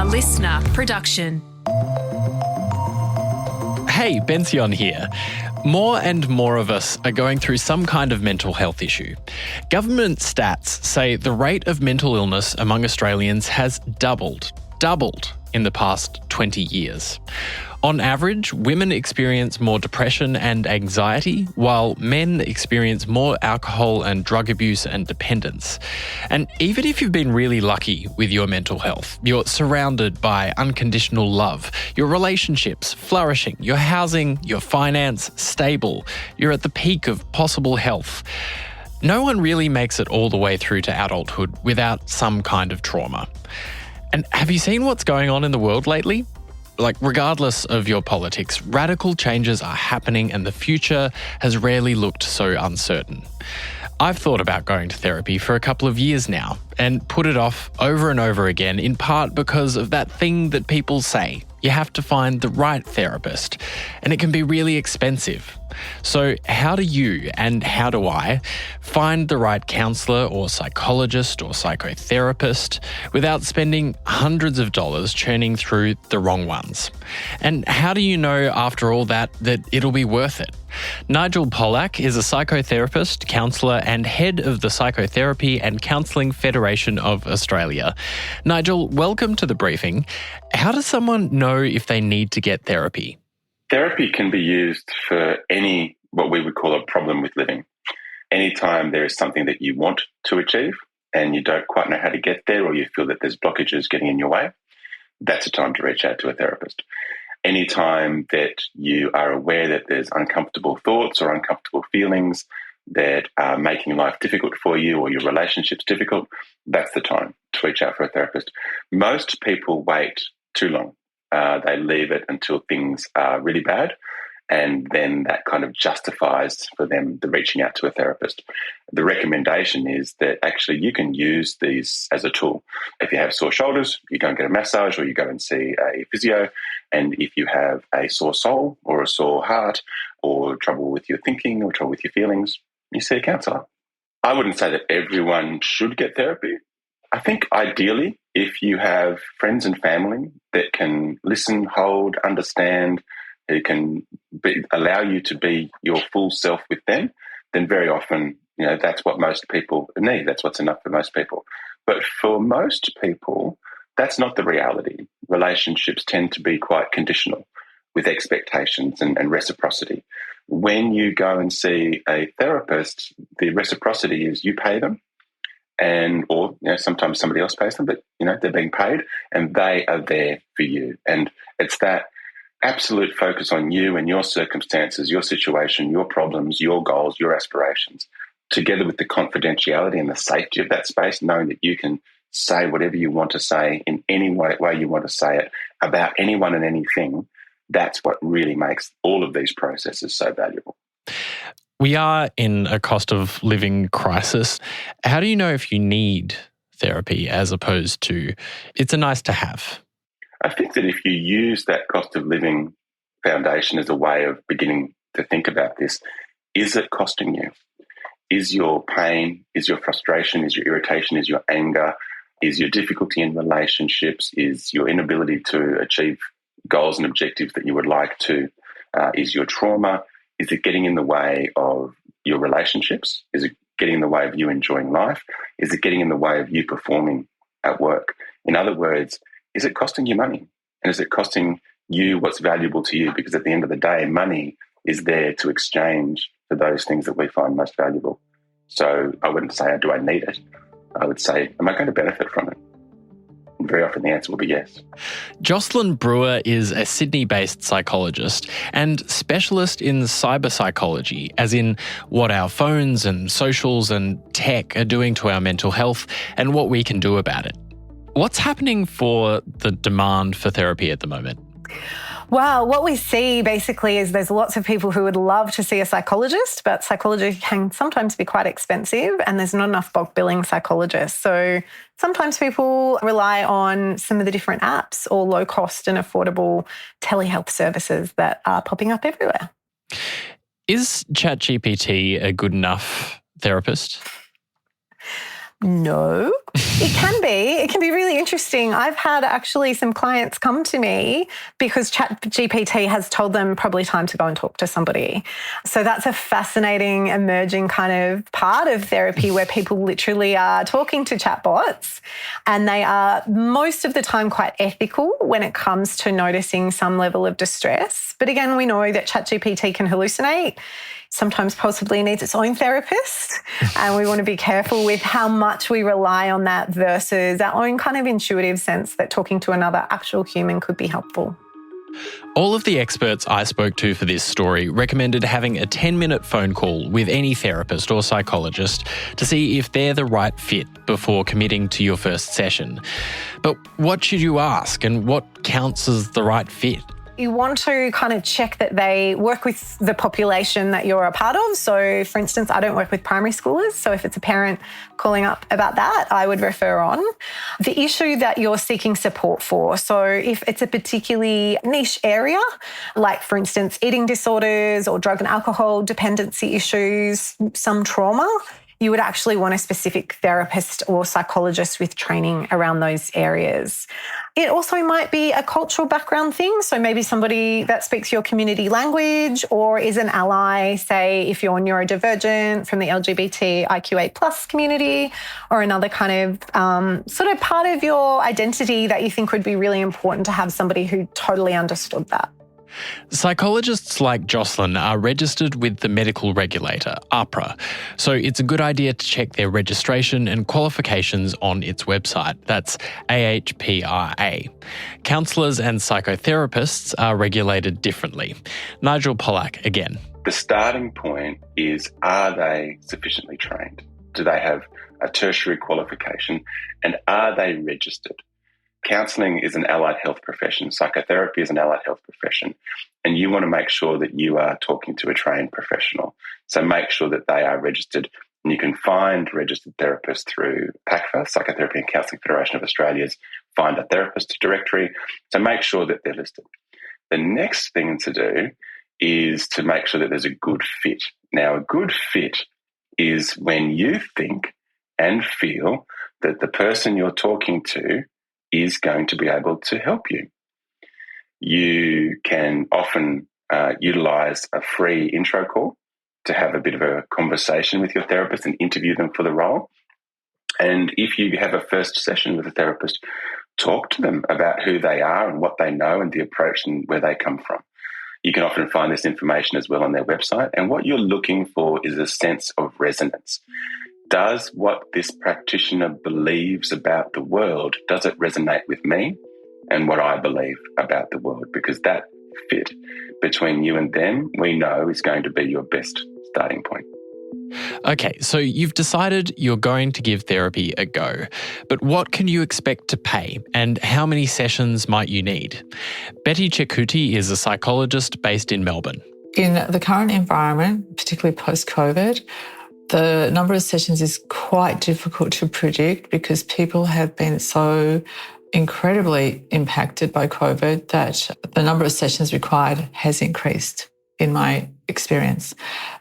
listener production. Hey, Bension here. More and more of us are going through some kind of mental health issue. Government stats say the rate of mental illness among Australians has doubled in the past 20 years. On average, women experience more depression and anxiety, while men experience more alcohol and drug abuse and dependence. And even if you've been really lucky with your mental health, you're surrounded by unconditional love, your relationships flourishing, your housing, your finance stable, you're at the peak of possible health. No one really makes it all the way through to adulthood without some kind of trauma. And have you seen what's going on in the world lately? Regardless of your politics, radical changes are happening and the future has rarely looked so uncertain. I've thought about going to therapy for a couple of years now and put it off over and over again, in part because of that thing that people say. You have to find the right therapist, and it can be really expensive. So how do you and how do I find the right counsellor or psychologist or psychotherapist without spending hundreds of dollars churning through the wrong ones? And how do you know after all that it'll be worth it? Nigel Polak is a psychotherapist, counsellor and head of the Psychotherapy and Counselling Federation of Australia. Nigel, welcome to the briefing. How does someone know if they need to get therapy? Therapy can be used for any, what we would call a problem with living. Anytime there is something that you want to achieve and you don't quite know how to get there, or you feel that there's blockages getting in your way, that's a time to reach out to a therapist. Anytime that you are aware that there's uncomfortable thoughts or uncomfortable feelings that are making life difficult for you or your relationships difficult, that's the time to reach out for a therapist. Most people wait too long. They leave it until things are really bad, and then that kind of justifies for them the reaching out to a therapist. The recommendation is that actually you can use these as a tool. If you have sore shoulders, you go and get a massage or you go and see a physio. And if you have a sore soul or a sore heart or trouble with your thinking or trouble with your feelings, you see a counsellor. I wouldn't say that everyone should get therapy. I think ideally, if you have friends and family that can listen, hold, understand, who can allow you to be your full self with them, then very often, that's what most people need. That's what's enough for most people. But for most people, that's not the reality. Relationships tend to be quite conditional with expectations and reciprocity. When you go and see a therapist, the reciprocity is you pay them, or sometimes somebody else pays them, but they're being paid and they are there for you. And it's that absolute focus on you and your circumstances, your situation, your problems, your goals, your aspirations, together with the confidentiality and the safety of that space, knowing that you can say whatever you want to say in any way you want to say it about anyone and anything. That's what really makes all of these processes so valuable. We are in a cost of living crisis. How do you know if you need therapy as opposed to it's a nice to have? I think that if you use that cost of living foundation as a way of beginning to think about this, is it costing you? Is your pain, is your frustration, is your irritation, is your anger, is your difficulty in relationships, is your inability to achieve goals and objectives that you would like to, is your trauma, is it getting in the way of your relationships? Is it getting in the way of you enjoying life? Is it getting in the way of you performing at work? In other words, is it costing you money? And is it costing you what's valuable to you? Because at the end of the day, money is there to exchange for those things that we find most valuable. So I wouldn't say, do I need it? I would say, am I going to benefit from it? And very often the answer will be yes. Jocelyn Brewer is a Sydney-based psychologist and specialist in cyber psychology, as in what our phones and socials and tech are doing to our mental health and what we can do about it. What's happening for the demand for therapy at the moment? Well, what we see basically is there's lots of people who would love to see a psychologist, but psychology can sometimes be quite expensive and there's not enough bulk billing psychologists. So sometimes people rely on some of the different apps or low cost and affordable telehealth services that are popping up everywhere. Is Chetcuti a good enough therapist? No, it can be. It can be really interesting. I've had actually some clients come to me because ChatGPT has told them probably time to go and talk to somebody. So that's a fascinating emerging kind of part of therapy where people literally are talking to chatbots, and they are most of the time quite ethical when it comes to noticing some level of distress. But again, we know that ChatGPT can hallucinate. Sometimes possibly needs its own therapist. And we want to be careful with how much we rely on that versus our own kind of intuitive sense that talking to another actual human could be helpful. All of the experts I spoke to for this story recommended having a 10-minute phone call with any therapist or psychologist to see if they're the right fit before committing to your first session. But what should you ask, and what counts as the right fit? You want to kind of check that they work with the population that you're a part of. So, for instance, I don't work with primary schoolers. So if it's a parent calling up about that, I would refer on. The issue that you're seeking support for. So if it's a particularly niche area, like, for instance, eating disorders or drug and alcohol dependency issues, some trauma, you would actually want a specific therapist or psychologist with training around those areas. It also might be a cultural background thing. So maybe somebody that speaks your community language or is an ally, say if you're neurodivergent from the LGBTIQA+ community, or another kind of sort of part of your identity that you think would be really important to have somebody who totally understood that. Psychologists like Jocelyn are registered with the medical regulator, AHPRA, so it's a good idea to check their registration and qualifications on its website. That's AHPRA. Counsellors and psychotherapists are regulated differently. Nigel Polak again. The starting point is, are they sufficiently trained? Do they have a tertiary qualification? And are they registered? Counselling is an allied health profession. Psychotherapy is an allied health profession. And you want to make sure that you are talking to a trained professional. So make sure that they are registered. And you can find registered therapists through PACFA, Psychotherapy and Counselling Federation of Australia's Find a Therapist directory. So make sure that they're listed. The next thing to do is to make sure that there's a good fit. Now, a good fit is when you think and feel that the person you're talking to is going to be able to help you. You can often utilise a free intro call to have a bit of a conversation with your therapist and interview them for the role. And if you have a first session with a therapist, talk to them about who they are and what they know and the approach and where they come from. You can often find this information as well on their website. And what you're looking for is a sense of resonance. Does what this practitioner believes about the world, does it resonate with me and what I believe about the world? Because that fit between you and them, we know, is going to be your best starting point. Okay, so you've decided you're going to give therapy a go, but what can you expect to pay and how many sessions might you need? Betty Chetcuti is a psychologist based in Melbourne. In the current environment, particularly post-COVID, the number of sessions is quite difficult to predict because people have been so incredibly impacted by COVID that the number of sessions required has increased in my experience.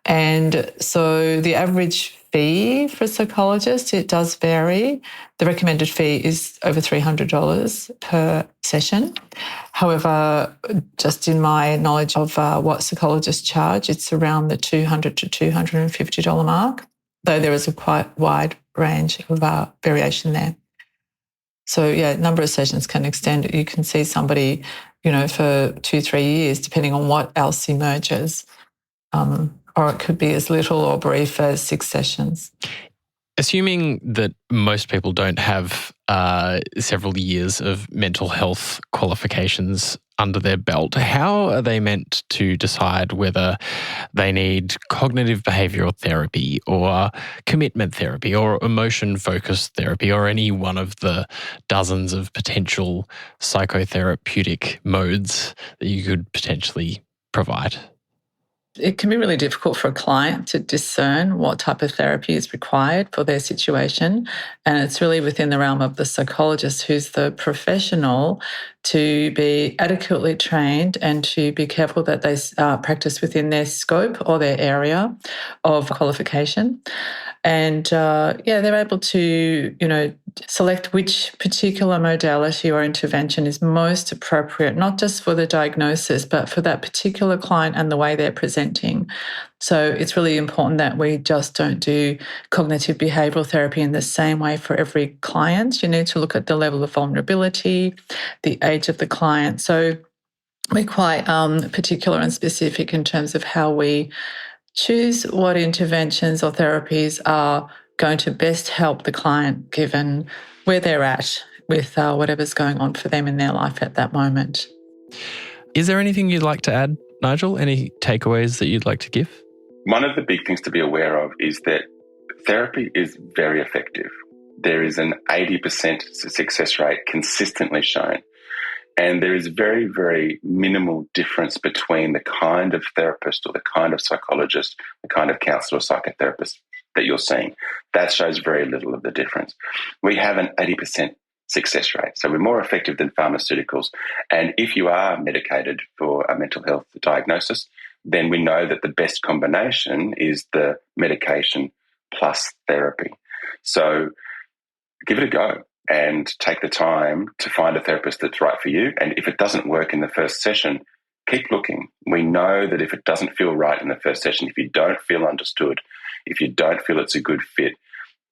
And so the average fee for a psychologist, it does vary. The recommended fee is over $300 per session. However, just in my knowledge of what psychologists charge, it's around the $200 to $250 mark, though there is a quite wide range of variation there. So, yeah, number of sessions can extend. You can see somebody, for 2-3 years, depending on what else emerges. Or it could be as little or brief as 6 sessions. Assuming that most people don't have several years of mental health qualifications under their belt, how are they meant to decide whether they need cognitive behavioural therapy or commitment therapy or emotion-focused therapy or any one of the dozens of potential psychotherapeutic modes that you could potentially provide? It can be really difficult for a client to discern what type of therapy is required for their situation. And it's really within the realm of the psychologist, who's the professional, to be adequately trained and to be careful that they practice within their scope or their area of qualification. And they're able to, select which particular modality or intervention is most appropriate, not just for the diagnosis, but for that particular client and the way they're presenting. So it's really important that we just don't do cognitive behavioural therapy in the same way for every client. You need to look at the level of vulnerability, the age of the client. So we're quite particular and specific in terms of how we choose what interventions or therapies are going to best help the client given where they're at with whatever's going on for them in their life at that moment. Is there anything you'd like to add, Nigel? Any takeaways that you'd like to give? One of the big things to be aware of is that therapy is very effective. There is an 80% success rate consistently shown. And there is very, very minimal difference between the kind of therapist or the kind of psychologist, the kind of counsellor or psychotherapist that you're seeing. That shows very little of the difference. We have an 80% success rate. So we're more effective than pharmaceuticals. And if you are medicated for a mental health diagnosis, then we know that the best combination is the medication plus therapy. So give it a go and take the time to find a therapist that's right for you. And if it doesn't work in the first session, keep looking. We know that if it doesn't feel right in the first session, if you don't feel understood, if you don't feel it's a good fit,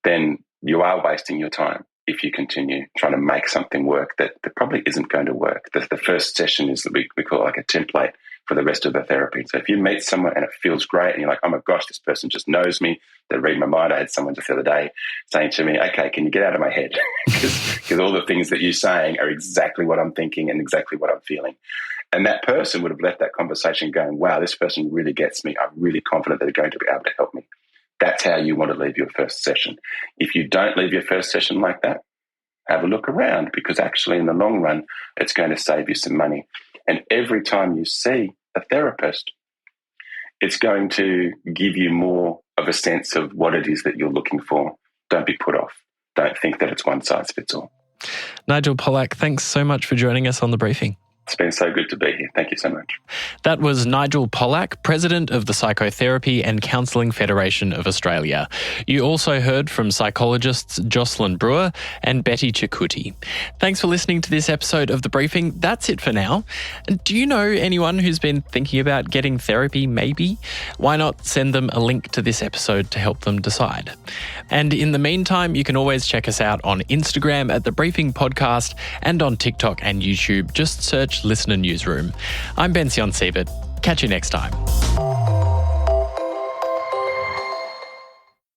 then you are wasting your time if you continue trying to make something work that probably isn't going to work. The first session is that we call like a template for the rest of the therapy. So if you meet someone and it feels great and you're like, oh my gosh, this person just knows me, they read my mind. I had someone just the other day saying to me, okay, can you get out of my head? Because all the things that you're saying are exactly what I'm thinking and exactly what I'm feeling. And that person would have left that conversation going, wow, this person really gets me. I'm really confident they're going to be able to help me. That's how you want to leave your first session. If you don't leave your first session like that, have a look around, because actually in the long run, it's going to save you some money. And every time you see a therapist, it's going to give you more of a sense of what it is that you're looking for. Don't be put off. Don't think that it's one size fits all. Nigel Polak, thanks so much for joining us on The Briefing. It's been so good to be here. Thank you so much. That was Nigel Polak, President of the Psychotherapy and Counselling Federation of Australia. You also heard from psychologists Jocelyn Brewer and Chetcuti. Thanks for listening to this episode of The Briefing. That's it for now. Do you know anyone who's been thinking about getting therapy maybe? Why not send them a link to this episode to help them decide? And in the meantime, you can always check us out on Instagram at The Briefing Podcast and on TikTok and YouTube. Just search Listener Newsroom. I'm Bension Siebert. Catch you next time.